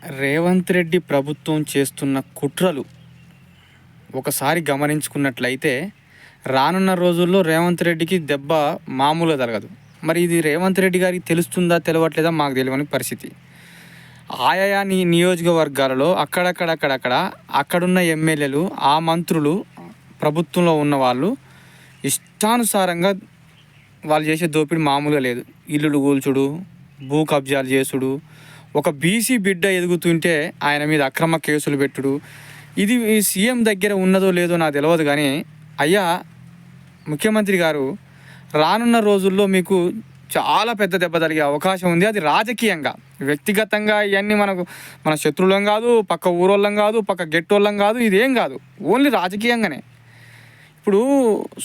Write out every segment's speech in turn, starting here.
రేవంత్ రెడ్డి ప్రభుత్వం చేస్తున్న కుట్రలు ఒకసారి గమనించుకున్నట్లయితే రానున్న రోజుల్లో రేవంత్ రెడ్డికి దెబ్బ మామూలుగా తలగదు. మరి ఇది రేవంత్ రెడ్డి గారికి తెలుస్తుందా తెలవట్లేదా మాకు తెలియని పరిస్థితి. ఆయా నియోజకవర్గాలలో అక్కడున్న ఎమ్మెల్యేలు, ఆ మంత్రులు, ప్రభుత్వంలో ఉన్న వాళ్ళు ఇష్టానుసారంగా వాళ్ళు చేసే దోపిడీ మామూలుగా లేదు. ఇల్లులు కూల్చుడు, భూ కబ్జాలు చేసుడు, ఒక బీసీ బిడ్డ ఎదుగుతుంటే ఆయన మీద అక్రమ కేసులు పెట్టుడు. ఇది సీఎం దగ్గర ఉన్నదో లేదో నాకు తెలియదు, కానీ అయ్యా ముఖ్యమంత్రి గారు రానున్న రోజుల్లో మీకు చాలా పెద్ద దెబ్బ తగిలే అవకాశం ఉంది. అది రాజకీయంగా, వ్యక్తిగతంగా ఇవన్నీ మన శత్రువులం కాదు, పక్క ఊరోళ్ళం కాదు, పక్క గెట్టోళ్ళం కాదు, ఇదేం కాదు, ఓన్లీ రాజకీయంగానే. ఇప్పుడు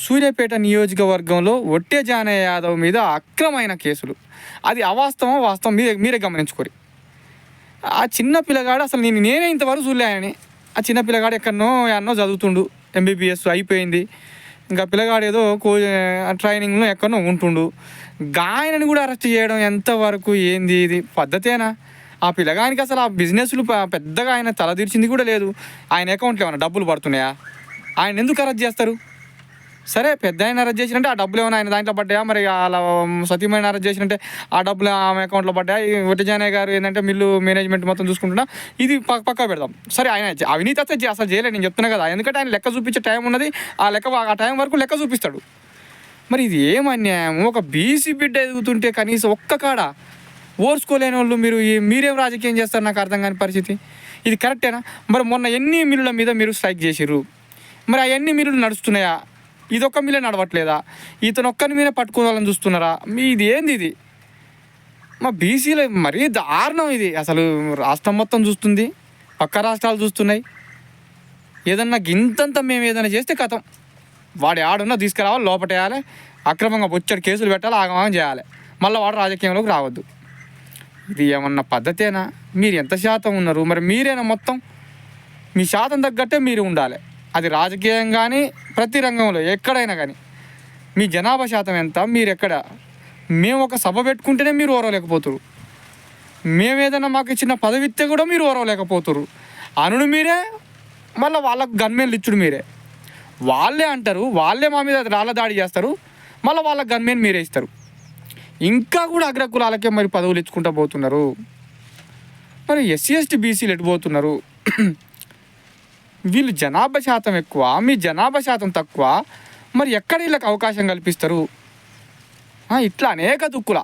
సూర్యాపేట నియోజకవర్గంలో ఒట్టే జానయ్య యాదవ్ మీద అక్రమైన కేసులు, అది అవాస్తవం వాస్తవం మీరే గమనించుకోరు. ఆ చిన్న పిల్లగాడు అసలు నేనే ఇంతవరకు చూడలేని, ఆ చిన్న పిల్లగాడు ఎన్నో చదువుతుండు, ఎంబీబీఎస్ అయిపోయింది, ఇంకా పిల్లగాడు ఏదో ట్రైనింగ్లో ఎక్కడనో ఉంటుండు. గాయనని కూడా అరెస్ట్ చేయడం ఎంతవరకు ఏంది? ఇది పద్ధతేనా? ఆ పిల్లగానికి అసలు ఆ బిజినెస్లు పెద్దగా ఆయన తలదీర్చింది కూడా లేదు. ఆయన అకౌంట్లో ఏమైనా డబ్బులు పడుతున్నాయా? ఆయన ఎందుకు అరెస్ట్ చేస్తారు? సరే, పెద్ద ఆయన అరెస్ట్ చేసినంటే ఆ డబ్బులు ఏమైనా ఆయన దాంట్లో పడ్డాయా? మరి అలా సతీమైన అరెస్ట్ చేసినంటే ఆ డబ్బులు ఆమె అకౌంట్లో పడ్డాయా? వట్టిజానయ్య గారు ఏంటంటే మిల్లు మేనేజ్మెంట్ మొత్తం చూసుకుంటున్నా, ఇది పక్కా పెడదాం. సరే, ఆయన అవినీతి అసలు చేయలేదు, నేను చెప్తున్నా కదా. ఎందుకంటే ఆయన లెక్క చూపించే టైం ఉన్నది, ఆ టైం వరకు లెక్క చూపిస్తాడు. మరి ఇది ఏమన్యాయం? ఒక బీసీ బిడ్డ ఎదుగుతుంటే కనీసం ఒక్క కాడ ఓర్చుకోలేని వాళ్ళు మీరేం రాజకీయం చేస్తారు? నాకు అర్థం కాని పరిస్థితి. ఇది కరెక్టేనా? మరి మొన్న ఎన్ని మిల్లుల మీద మీరు స్ట్రైక్ చేసిర్రు, మరి అవన్నీ మిల్లులు నడుస్తున్నాయా? ఇదొక్క మిల్లే నడవట్లేదా? ఇతను ఒక్కరి మీదే పట్టుకోవాలని చూస్తున్నారా? ఇది ఏంది? ఇది మా బీసీలో మరీ దారుణం. ఇది అసలు రాష్ట్రం మొత్తం చూస్తుంది, పక్క రాష్ట్రాలు చూస్తున్నాయి. ఏదన్నా గింతంత మేము ఏదైనా చేస్తే కథం, వాడు ఆడున్నా తీసుకురావాలి, లోపటేయాలి, అక్రమంగా బొచ్చడి కేసులు పెట్టాలి, ఆగమాగం చేయాలి, మళ్ళీ వాడు రాజకీయంలోకి రావద్దు. ఇది ఏమన్నా పద్ధతేనా? మీరు ఎంత శాతం ఉన్నారు? మరి మీరేనా మొత్తం? మీ శాతం తగ్గట్టే మీరు ఉండాలి. అది రాజకీయం కానీ, ప్రతి రంగంలో ఎక్కడైనా కానీ. మీ జనాభా శాతం ఎంత? మీరు ఎక్కడ? మేము ఒక సభ పెట్టుకుంటేనే మీరు ఓరవలేకపోతురు. మేము ఏదైనా మాకు ఇచ్చిన పదవి ఇస్తే కూడా మీరు ఓరవలేకపోతురు. అనుడు మీరే, మళ్ళీ వాళ్ళకు గన్మెన్లు ఇచ్చుడు మీరే. వాళ్ళే అంటారు, వాళ్ళే మా మీద రాళ్ళ దాడి చేస్తారు, మళ్ళీ వాళ్ళకి గన్మెన్ మీరే ఇస్తారు. ఇంకా కూడా అగ్రకులాలకే మరి పదవులు ఇచ్చుకుంటూ పోతున్నారు. మరి ఎస్సీ ఎస్టీ బీసీలు ఎటుపోతున్నారు? వీళ్ళు జనాభా శాతం ఎక్కువ, మీ జనాభా శాతం తక్కువ, మరి ఎక్కడ వీళ్ళకి అవకాశం కల్పిస్తారు? ఇట్లా అనేక దుక్కుల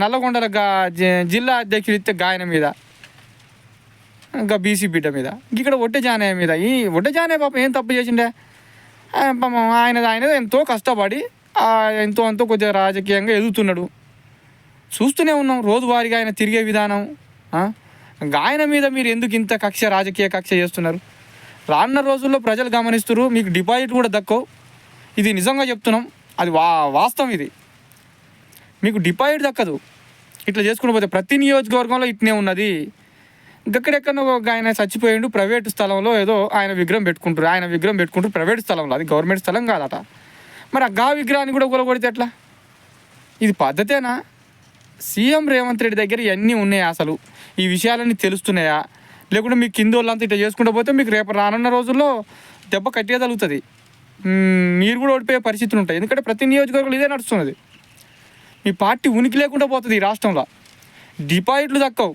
నల్లగొండల జిల్లా అధ్యక్షుడు ఇస్తే గాయన మీద, ఇంకా బీసీ బిడ్డ మీద, ఇక్కడ ఒట్టే జానయ్య మీద. ఈ ఒట్టే జానయ్య పాపం ఏం తప్పు చేసిండే? ఆయన ఎంతో కష్టపడి ఎంతో కొద్దిగా రాజకీయంగా ఎదుగుతున్నాడు, చూస్తూనే ఉన్నాం రోజువారీగా ఆయన తిరిగే విధానం. గాయన మీద మీరు ఎందుకు ఇంత రాజకీయ కక్ష చేస్తున్నారు? రానున్న రోజుల్లో ప్రజలు గమనిస్తున్నారు, మీకు డిపాజిట్ కూడా దక్కవు. ఇది నిజంగా చెప్తున్నాం, అది వాస్తవం. ఇది మీకు డిపాజిట్ దక్కదు ఇట్లా చేసుకుని పోతే. ప్రతి నియోజకవర్గంలో ఇట్నే ఉన్నది. ఎక్కడెక్కడో ఆయన చచ్చిపోయిండు, ప్రైవేటు స్థలంలో ఏదో ఆయన విగ్రహం పెట్టుకుంటారు ప్రైవేట్ స్థలంలో, అది గవర్నమెంట్ స్థలం కాదట. మరి ఆ విగ్రహాన్ని కూడా కూలగొడితే ఎట్లా? ఇది పద్ధతేనా? సీఎం రేవంత్ రెడ్డి దగ్గర ఇవన్నీ ఉన్నాయా? అసలు ఈ విషయాలన్నీ తెలుస్తున్నాయా? లేకుంటే మీకు కింద వాళ్ళంతా ఇట్లా చేసుకుంటూ పోతే మీకు రేపు రానున్న రోజుల్లో దెబ్బ కట్టేయగలుగుతుంది. మీరు కూడా ఓడిపోయే పరిస్థితులు ఉంటాయి. ఎందుకంటే ప్రతి నియోజకవర్గంలో ఇదే నడుస్తున్నది. మీ పార్టీ ఉనికి లేకుండా పోతుంది ఈ రాష్ట్రంలో. డిపాజిట్లు దక్కవు.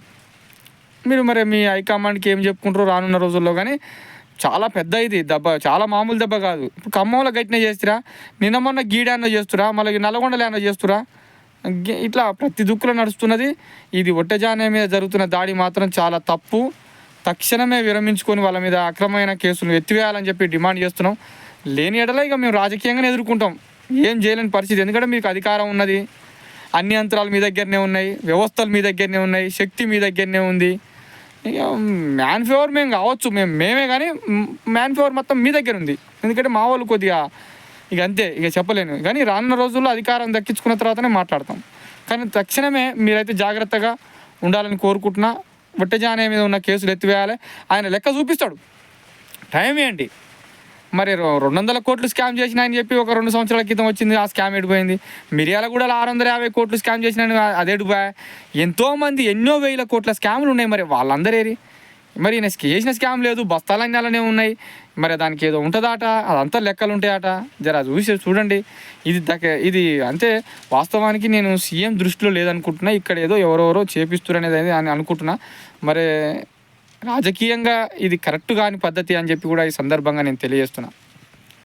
మీరు మరి మీ హైకమాండ్కి ఏం చెప్పుకుంటారో రానున్న రోజుల్లో. కానీ చాలా పెద్ద ఇది దెబ్బ, చాలా మామూలు దెబ్బ కాదు. ఇప్పుడు ఖమ్మంలో గట్టిన చేస్తురా, నిన్న మొన్న గీడాన్నో చేస్తురా, మళ్ళీ నల్లగొండలో ఏమన్నా చేస్తురా, ఇట్లా ప్రతి దుక్కులో నడుస్తున్నది. ఇది ఒట్టజానే మీద జరుగుతున్న దాడి మాత్రం చాలా తప్పు. తక్షణమే విరమించుకొని వాళ్ళ మీద అక్రమమైన కేసులు ఎత్తివేయాలని చెప్పి డిమాండ్ చేస్తున్నాం. లేని ఎడల ఇక మేము రాజకీయంగానే ఎదుర్కొంటాం, ఏం చేయలేని పరిస్థితి. ఎందుకంటే మీకు అధికారం ఉన్నది, అన్ని యంత్రాలు మీ దగ్గరనే ఉన్నాయి, వ్యవస్థలు మీ దగ్గరనే ఉన్నాయి, శక్తి మీ దగ్గరనే ఉంది. ఇక మ్యాన్ పవర్ మేము కావచ్చు, మేమే కానీ మ్యాన్ పవర్ మొత్తం మీ దగ్గర ఉంది. ఎందుకంటే మా వాళ్ళు కొద్దిగా ఇక అంతే, ఇక చెప్పలేను. కానీ రానున్న రోజుల్లో అధికారం దక్కించుకున్న తర్వాతనే మాట్లాడతాం. కానీ తక్షణమే మీరైతే జాగ్రత్తగా ఉండాలని కోరుకుంటున్నా. ఒట్టజానయ్య మీద ఉన్న కేసులు ఎత్తివేయాలి. ఆయన లెక్క చూపిస్తాడు, టైం ఏంటి? మరి 200 కోట్లు స్కామ్ చేసిన అని చెప్పి ఒక 2 సంవత్సరాల క్రితం వచ్చింది, ఆ స్కామ్ ఎడిపోయింది. మిర్యాలగూడలో 650 కోట్లు స్కామ్ చేసిన అది ఎడిపోయా. ఎంతోమంది ఎన్నో వేల కోట్ల స్కాములు ఉన్నాయి, మరి వాళ్ళందరేరి? మరి ఈయన చేసిన స్కామ్ లేదు, బస్తాలన్నీ అలానే ఉన్నాయి. మరి దానికి ఏదో ఉంటుందట, అదంతా లెక్కలు ఉంటాయట. జర చూడండి. ఇది అంతే. వాస్తవానికి నేను సీఎం దృష్టిలో లేదనుకుంటున్నా, ఇక్కడ ఏదో ఎవరెవరో చేపిస్తారు అనేది అని అనుకుంటున్నా. మరి రాజకీయంగా ఇది కరెక్ట్ కాని పద్ధతి అని చెప్పి కూడా ఈ సందర్భంగా నేను తెలియజేస్తున్నా.